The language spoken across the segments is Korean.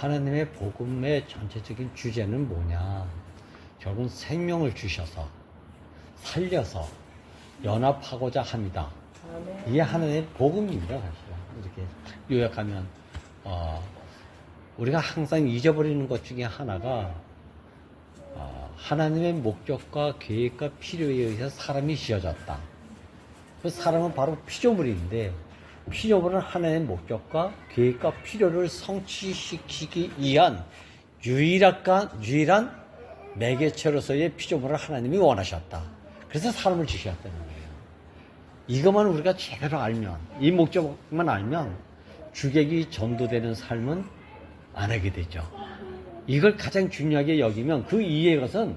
하나님의 복음의 전체적인 주제는 뭐냐? 결국은 생명을 주셔서 살려서 연합하고자 합니다. 이게 하나님의 복음입니다, 사실은. 이렇게 요약하면 우리가 항상 잊어버리는 것 중에 하나가 하나님의 목적과 계획과 필요에 의해서 사람이 지어졌다. 그 사람은 바로 피조물인데 피조물은 하나님의 목적과 계획과 필요를 성취시키기 위한 유일한 매개체로서의 피조물을 하나님이 원하셨다. 그래서 사람을 지으셨다는 거예요. 이것만 우리가 제대로 알면, 이 목적만 알면 주객이 전도되는 삶은 안 하게 되죠. 이걸 가장 중요하게 여기면 그 이해의 것은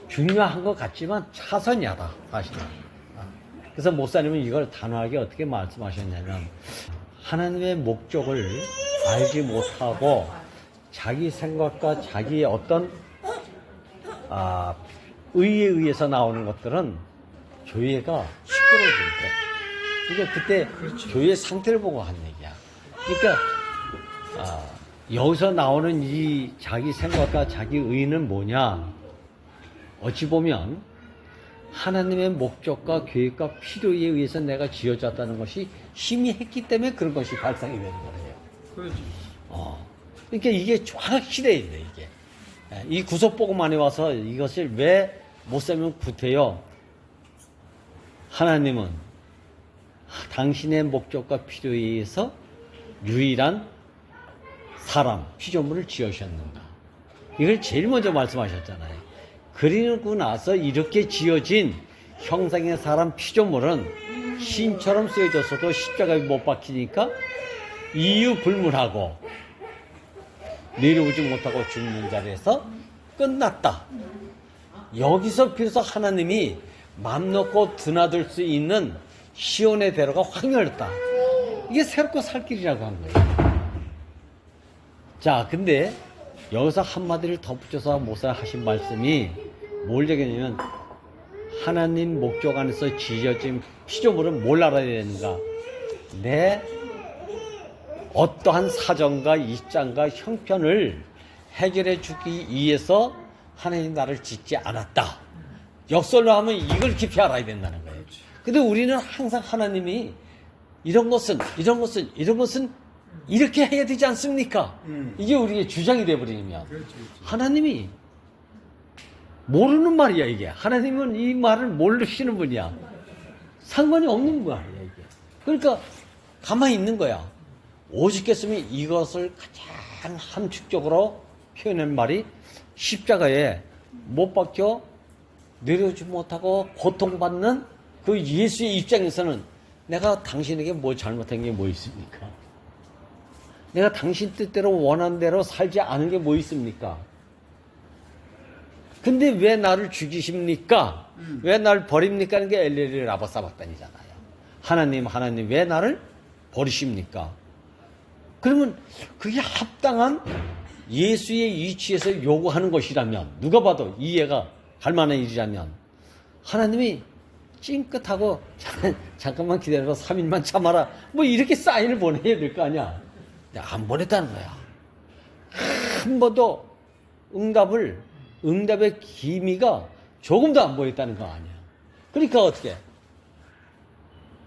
중요한 것 같지만 차선이하다, 사실은. 그래서 목사님은 이걸 단호하게 어떻게 말씀하셨냐면, 하나님의 목적을 알지 못하고 자기 생각과 자기의 어떤 의에 의해서 나오는 것들은 교회가 시끄러워질 때, 그러니까 그때 그렇죠. 교회 상태를 보고 한 얘기야. 그러니까 여기서 나오는 이 자기 생각과 자기 의는 뭐냐? 어찌 보면 하나님의 목적과 계획과 필요에 의해서 내가 지어졌다는 것이 희미했기 때문에 그런 것이 발상이 되는 거예요. 그렇죠. 그러니까 이게 확실해야 돼, 이게. 이 구속복음만에 와서 이것을 왜 못 살면 구태여? 하나님은 당신의 목적과 필요에 의해서 유일한 사람, 피조물을 지으셨는가? 이걸 제일 먼저 말씀하셨잖아요. 그리고 나서 이렇게 지어진 형상의 사람 피조물은 신처럼 쓰여졌어도 십자가에 못 박히니까 이유 불문하고 내려오지 못하고 죽는 자리에서 끝났다. 여기서 비로소 하나님이 맘 놓고 드나들 수 있는 시온의 대로가 확 열렸다. 이게 새롭고 살 길이라고 한 거예요. 자, 근데 여기서 한마디를 덧붙여서 목사 하신 말씀이 뭘 얘기냐면, 하나님 목적 안에서 지어진 피조물은 뭘 알아야 되는가? 내 어떠한 사정과 입장과 형편을 해결해 주기 위해서 하나님 나를 짓지 않았다. 역설로 하면 이걸 깊이 알아야 된다는 거예요. 근데 우리는 항상 하나님이 이런 것은 이렇게 해야 되지 않습니까? 이게 우리의 주장이 되어버리면 하나님이 모르는 말이야, 이게. 하나님은 이 말을 모르시는 분이야. 상관이 없는 말이야, 이게. 그러니까 가만히 있는 거야. 오죽했으면 이것을 가장 함축적으로 표현한 말이 십자가에 못 박혀 내려오지 못하고 고통받는 그 예수의 입장에서는 내가 당신에게 뭐 잘못한 게 뭐 있습니까? 내가 당신 뜻대로 원하는 대로 살지 않은 게 뭐 있습니까? 근데 왜 나를 죽이십니까? 왜 나를 버립니까? 하는 게 엘레리 라바사박단이잖아요. 하나님 왜 나를 버리십니까? 그러면 그게 합당한 예수의 위치에서 요구하는 것이라면, 누가 봐도 이해가 갈 만한 일이라면, 하나님이 찡긋하고 잠깐만 기다려봐, 3일만 참아라, 뭐 이렇게 사인을 보내야 될 거 아니야. 근데 안 보냈다는 거야. 한 번도 응답의 기미가 조금도 안 보였다는 거 아니야. 그러니까 어떻게?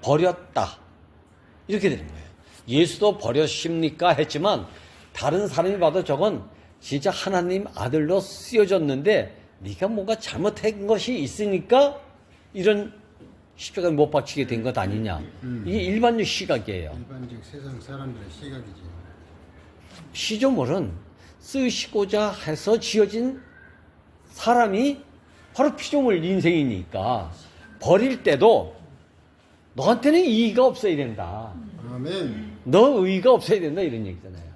버렸다. 이렇게 되는 거예요. 예수도 버렸습니까? 했지만 다른 사람이 봐도 저건 진짜 하나님 아들로 쓰여졌는데 네가 뭔가 잘못한 것이 있으니까 이런 십자가에 못 박히게 된 것 아니냐. 이게 일반적 시각이에요. 일반적 세상 사람들의 시각이지. 피조물은 쓰시고자 해서 지어진 사람이 바로 피조물 인생이니까 버릴 때도 너한테는 이의가 없어야 된다. 아멘. 너 의의가 없어야 된다, 이런 얘기잖아요.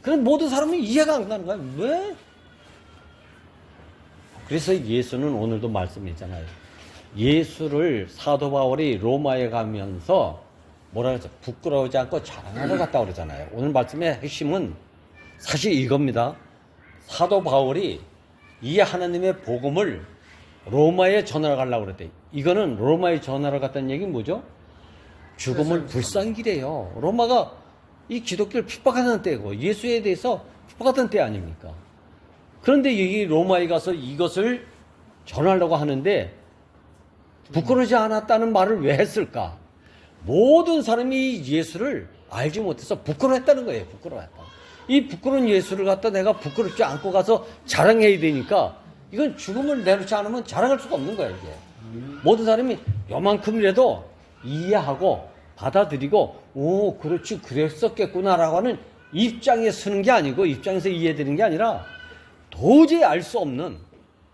그럼 모든 사람은 이해가 안 가는 거야. 왜? 그래서 예수는 오늘도 말씀했잖아요. 예수를 사도 바울이 로마에 가면서 뭐라 그러죠? 부끄러우지 않고 자랑하러 갔다 그러잖아요. 오늘 말씀의 핵심은 사실 이겁니다. 사도 바울이 이 하나님의 복음을 로마에 전하러 가려고 그랬대. 이거는 로마에 전하러 갔다는 얘기는 뭐죠? 죽음을 불쌍히 기래요. 로마가 이 기독교를 핍박하는 때고 예수에 대해서 핍박하던 때 아닙니까? 그런데 여기 로마에 가서 이것을 전하려고 하는데 부끄러워하지 않았다는 말을 왜 했을까? 모든 사람이 예수를 알지 못해서 부끄러워했다는 거예요. 부끄러워했다. 이 부끄러운 예수를 갖다 내가 부끄럽지 않고 가서 자랑해야 되니까 이건 죽음을 내놓지 않으면 자랑할 수가 없는 거예요. 이게. 모든 사람이 요만큼이라도 이해하고 받아들이고 오 그렇지 그랬었겠구나라고 하는 입장에 서는 게 아니고 입장에서 이해되는 게 아니라 도저히 알 수 없는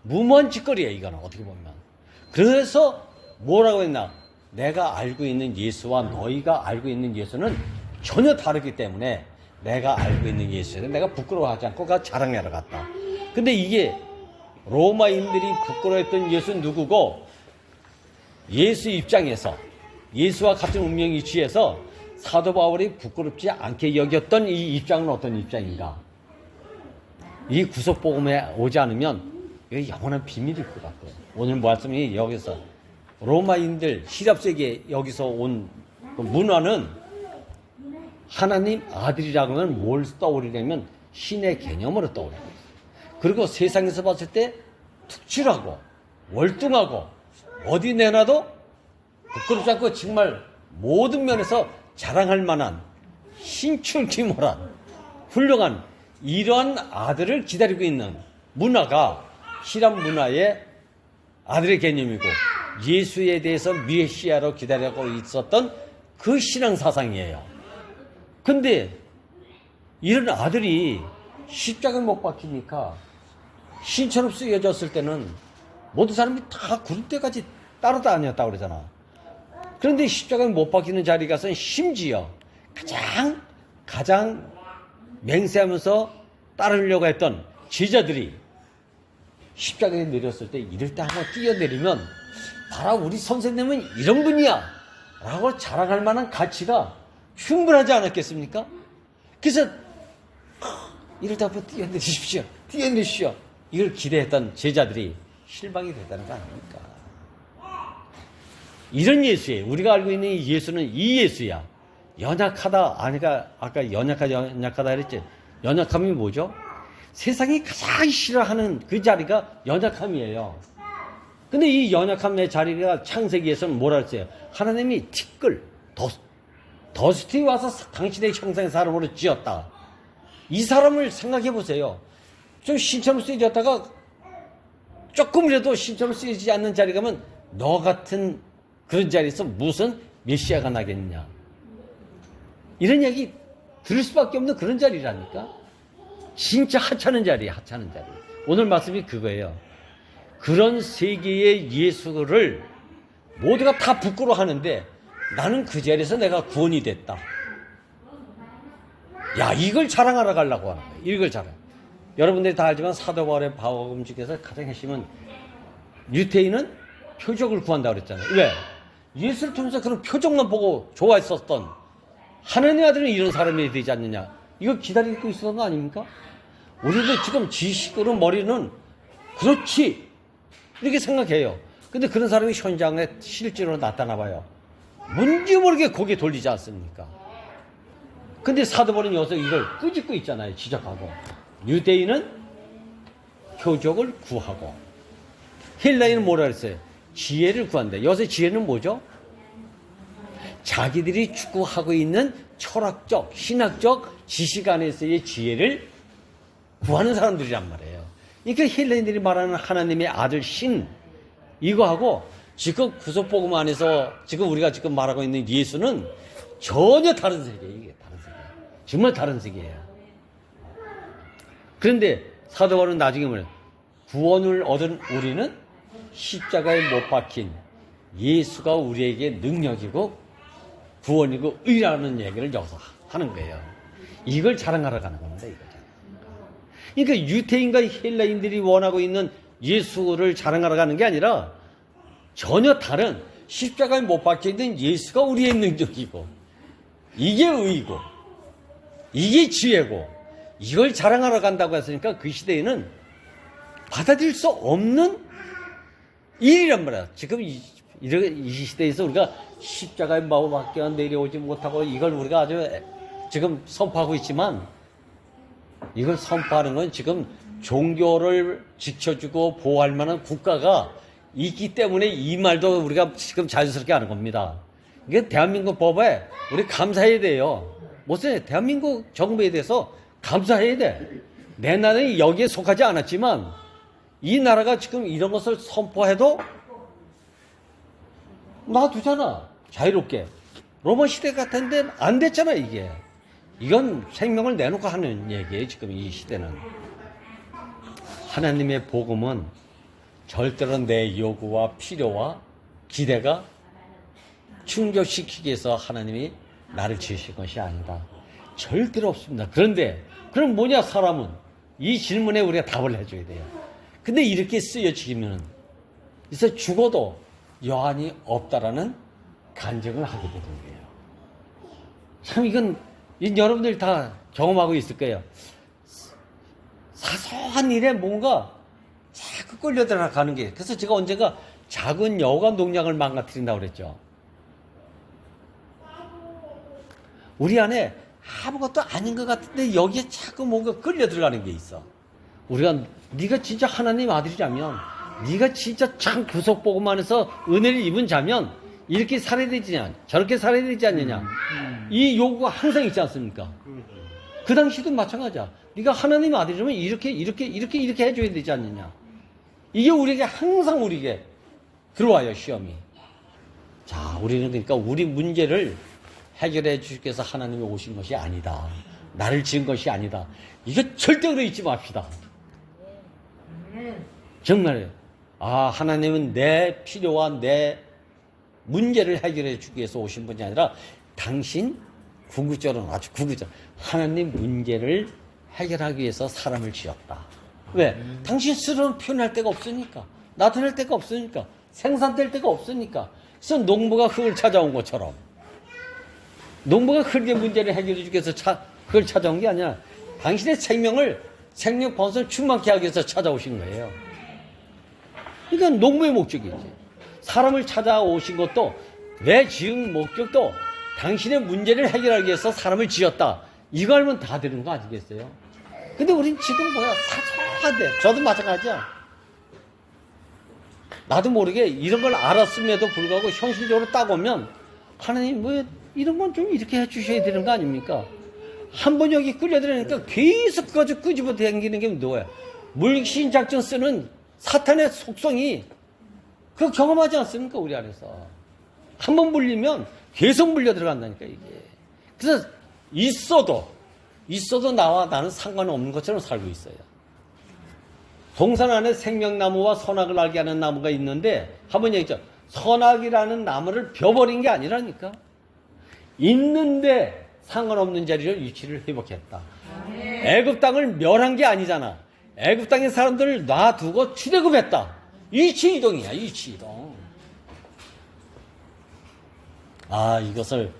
무모한 짓거리예요. 이거는 어떻게 보면. 그래서 뭐라고 했나? 내가 알고 있는 예수와 너희가 알고 있는 예수는 전혀 다르기 때문에 내가 알고 있는 예수는 내가 부끄러워하지 않고 자랑하러 갔다. 근데 이게 로마인들이 부끄러워했던 예수는 누구고 예수 입장에서 예수와 같은 운명이 취해서 사도 바울이 부끄럽지 않게 여겼던 이 입장은 어떤 입장인가? 이 구속복음에 오지 않으면 이게 영원한 비밀일 것 같아요. 오늘 말씀이 여기서 로마인들 시랍세계 여기서 온 문화는 하나님 아들이라고는 뭘 떠오르냐면 신의 개념으로 떠오르고 그리고 세상에서 봤을 때 특출하고 월등하고 어디 내놔도 부끄럽지 않고 정말 모든 면에서 자랑할 만한 신출귀몰한 훌륭한 이러한 아들을 기다리고 있는 문화가 시랍 문화의 아들의 개념이고 예수에 대해서 메시아로 기다리고 있었던 그 신앙 사상이에요. 근데 이런 아들이 십자가에 못 박히니까 신처럼 쓰여졌을 때는 모든 사람이 다 구름대까지 따라다녔다고 그러잖아. 그런데 십자가에 못 박히는 자리 가서는 심지어 가장 맹세하면서 따르려고 했던 제자들이 십자가에 내렸을 때 이럴 때 한번 뛰어내리면 봐라 우리 선생님은 이런 분이야 라고 자랑할 만한 가치가 충분하지 않았겠습니까? 그래서 이럴 때 한번 뛰어내리십시오 이걸 기대했던 제자들이 실망이 됐다는 거 아닙니까? 이런 예수예요. 우리가 알고 있는 이 예수는 이 예수야. 연약하다 아까 연약하다 그랬지. 연약함이 뭐죠? 세상이 가장 싫어하는 그 자리가 연약함이에요. 근데 이 연약함의 자리가 창세기에서는 뭐라 했어요? 하나님이 티끌, 더스티 와서 당신의 형상의 사람으로 지었다. 이 사람을 생각해 보세요. 좀 신처럼 쓰여졌다가 조금이라도 신처럼 쓰여지지 않는 자리 가면 너 같은 그런 자리에서 무슨 메시아가 나겠느냐. 이런 얘기 들을 수밖에 없는 그런 자리라니까. 진짜 하찮은 자리. 오늘 말씀이 그거예요. 그런 세계의 예수를 모두가 다 부끄러워하는데 나는 그 자리에서 내가 구원이 됐다. 야, 이걸 자랑하러 가려고 하는 거예요. 이걸 자랑. 여러분들이 다 알지만 사도 바울의 복음 중에서 가장 핵심은 유대인은 표적을 구한다고 그랬잖아요. 왜? 예수를 통해서 그런 표적만 보고 좋아했었던 하나님의 아들은 이런 사람이 되지 않느냐. 이거 기다리고 있었던 거 아닙니까? 우리도 지금 지식으로 머리는 그렇지 이렇게 생각해요. 근데 그런 사람이 현장에 실제로 나타나 봐요. 뭔지 모르게 고개 돌리지 않습니까? 근데 사도 바울은 여기서 이걸 끄집고 있잖아요. 지적하고. 유대인은 표적을 구하고 헬라인은 뭐라 그랬어요? 지혜를 구한다. 여기서 지혜는 뭐죠? 자기들이 추구하고 있는 철학적, 신학적 지식 안에서의 지혜를 구하는 사람들이란 말이에요. 그러니까 헬라인들이 말하는 하나님의 아들 신 이거하고 지금 구속복음 안에서 지금 우리가 지금 말하고 있는 예수는 전혀 다른 세계예요. 이게 다른 세계. 정말 다른 세계예요. 그런데 사도 바울은 나중에 뭐냐? 구원을 얻은 우리는 십자가에 못 박힌 예수가 우리에게 능력이고 구원이고 의라는 얘기를 여기서 하는 거예요. 이걸 자랑하러 가는 겁니다. 이거죠. 그러니까 유태인과 헬라인들이 원하고 있는 예수를 자랑하러 가는 게 아니라 전혀 다른 십자가에 못 박혀있는 예수가 우리의 능력이고 이게 의이고 이게 지혜고 이걸 자랑하러 간다고 했으니까 그 시대에는 받아들일 수 없는 일이란 말이야. 지금 이 시대에서 우리가 십자가의 마음밖에 내려오지 못하고 이걸 우리가 아주 지금 선포하고 있지만 이걸 선포하는 건 지금 종교를 지켜주고 보호할 만한 국가가 있기 때문에 이 말도 우리가 지금 자연스럽게 하는 겁니다. 이게 대한민국 법에 우리 감사해야 돼요. 무슨 대한민국 정부에 대해서 감사해야 돼. 내 나라는 여기에 속하지 않았지만 이 나라가 지금 이런 것을 선포해도 놔두잖아. 자유롭게. 로마 시대 같은데 안 됐잖아 이게. 이건 생명을 내놓고 하는 얘기예요. 지금 이 시대는. 하나님의 복음은 절대로 내 요구와 필요와 기대가 충족시키기 위해서 하나님이 나를 지으신 것이 아니다. 절대로 없습니다. 그런데 그럼 뭐냐 사람은? 이 질문에 우리가 답을 해줘야 돼요. 근데 이렇게 쓰여지면 그래서 죽어도 여한이 없다라는 간증을 하게 되는 거예요. 참 이건 여러분들 다 경험하고 있을 거예요. 사소한 일에 뭔가 자꾸 끌려 들어가는 게. 그래서 제가 언젠가 작은 여관 농장을 망가뜨린다고 그랬죠. 우리 안에 아무것도 아닌 것 같은데 여기에 자꾸 뭔가 끌려 들어가는 게 있어. 우리가 네가 진짜 하나님 아들이라면, 네가 진짜 참 구속복음만 해서 은혜를 입은 자면 이렇게 살아야 되지 않냐, 저렇게 살아야 되지 않느냐. 이 요구가 항상 있지 않습니까? 그 당시도 마찬가지야. 네가 하나님 아들이라면 이렇게 해줘야 되지 않느냐. 이게 우리에게 항상 우리에게 들어와요, 시험이. 자, 우리는 그러니까 우리 문제를 해결해 주시기 위해서 하나님이 오신 것이 아니다. 나를 지은 것이 아니다. 이거 절대로 잊지 맙시다. 정말요. 아, 하나님은 내 필요와 내 문제를 해결해 주기 위해서 오신 분이 아니라 당신 궁극적으로는 아주 궁극적 하나님 문제를 해결하기 위해서 사람을 지었다. 왜? 당신 스스로 표현할 데가 없으니까, 나타낼 데가 없으니까, 생산될 데가 없으니까. 그래서 농부가 흙을 찾아온 것처럼 농부가 흙의 문제를 해결해 주기 위해서 그걸 찾아온 게 아니라 당신의 생명 번성을 충만케 하기 위해서 찾아오신 거예요. 그러니까 농부의 목적이지. 사람을 찾아오신 것도 내 지은 목적도 당신의 문제를 해결하기 위해서 사람을 지었다. 이거 알면 다 되는 거 아니겠어요? 근데 우린 지금 뭐야? 사소한데. 저도 마찬가지야. 나도 모르게 이런 걸 알았음에도 불구하고 현실적으로 딱 오면 하나님 뭐 이런 건 좀 이렇게 해주셔야 되는 거 아닙니까? 한 번 여기 끌려들으니까 계속 그거 끄집어 당기는 게 뭐야? 물신 작전 쓰는 사탄의 속성이 그거 경험하지 않습니까? 우리 안에서. 한 번 물리면 계속 물려 들어간다니까 이게. 그래서 있어도 나와 나는 상관없는 것처럼 살고 있어요. 동산 안에 생명나무와 선악을 알게 하는 나무가 있는데 한번 얘기했죠. 선악이라는 나무를 벼버린 게 아니라니까. 있는데 상관없는 자리를 위치를 회복했다. 애굽 땅을 멸한 게 아니잖아. 애굽 땅의 사람들을 놔두고 출애굽했다. 위치 이동이야. 위치 이동. 이것을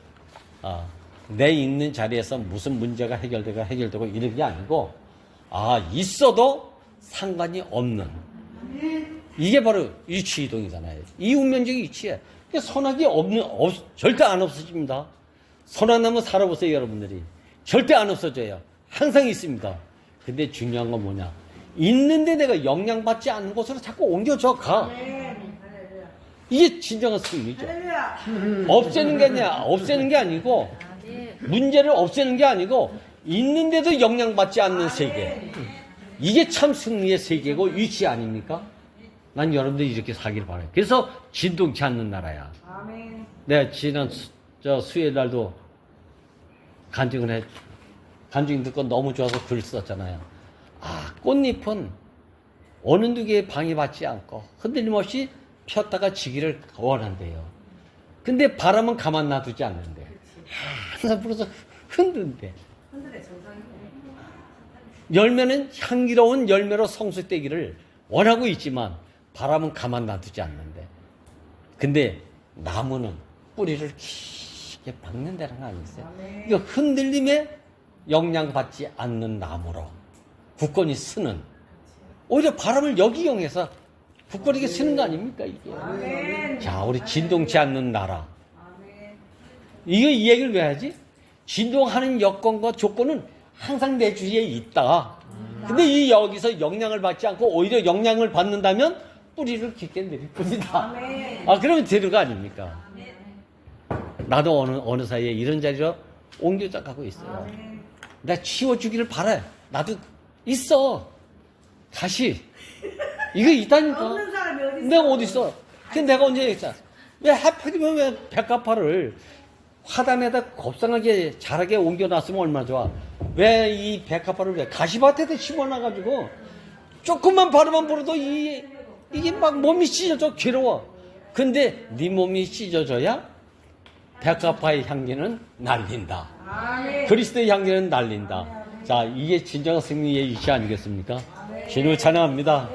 내 있는 자리에서 무슨 문제가 해결되고 이런 게 아니고 있어도 상관이 없는 이게 바로 위치 이동이잖아요. 이 운명적인 위치에 선악이 절대 안 없어집니다. 선악 나무 살아보세요, 여러분들이. 절대 안 없어져요. 항상 있습니다. 근데 중요한 건 뭐냐? 있는데 내가 영향받지 않는 곳으로 자꾸 옮겨져 가. 이게 진정한 승리죠. 없애는 게 아니고 문제를 없애는 게 아니고 있는데도 영향받지 않는 세계. 이게 참 승리의 세계고 위치 아닙니까? 난 여러분들이 이렇게 살길 바라요. 그래서 진동치 않는 나라야. 내가 지난 수요일 날도 간증 듣고 너무 좋아서 글 썼잖아요. 꽃잎은 어느 누구의 방해받지 않고 흔들림 없이 폈다가 지기를 원한대요. 근데 바람은 가만 놔두지 않는데 항상 불어서 흔든대. 열매는 향기로운 열매로 성숙되기를 원하고 있지만 바람은 가만 놔두지 않는데. 근데 나무는 뿌리를 깊게 박는다는 거 아니겠어요? 이거 흔들림에 영향받지 않는 나무로 굳건히 쓰는, 오히려 바람을 역이용해서 굳건하게 쓰는 거 아닙니까 이게? 자, 우리 진동치 않는 나라. 이 얘기를 왜 하지? 진동하는 여건과 조건은 항상 내 주위에 있다. 근데 이 여기서 영향을 받지 않고 오히려 영향을 받는다면 뿌리를 깊게 내릴 뿐이다. 아, 그러면 재료가 아닙니까? 나도 어느 사이에 이런 자리로 옮겨져 가고 있어요. 나 치워주기를 바래. 나도 있어. 다시. 이거 있다니까. 없는 사람이 어디 있어? 내가 어디 있어? 근데 내가 언제 했잖아. 왜 하필이면 왜 백합화를 화단에다 곱상하게 잘하게 옮겨놨으면 얼마나 좋아. 왜 이 백합화를 왜 가시밭에다 심어놔가지고 조금만 바람만 불어도 이게 막 몸이 찢어져 괴로워. 근데 네 몸이 찢어져야 백합화의 향기는 날린다. 그리스도의 향기는 날린다. 자, 이게 진정한 승리의 이치 아니겠습니까? 주님을 찬양합니다.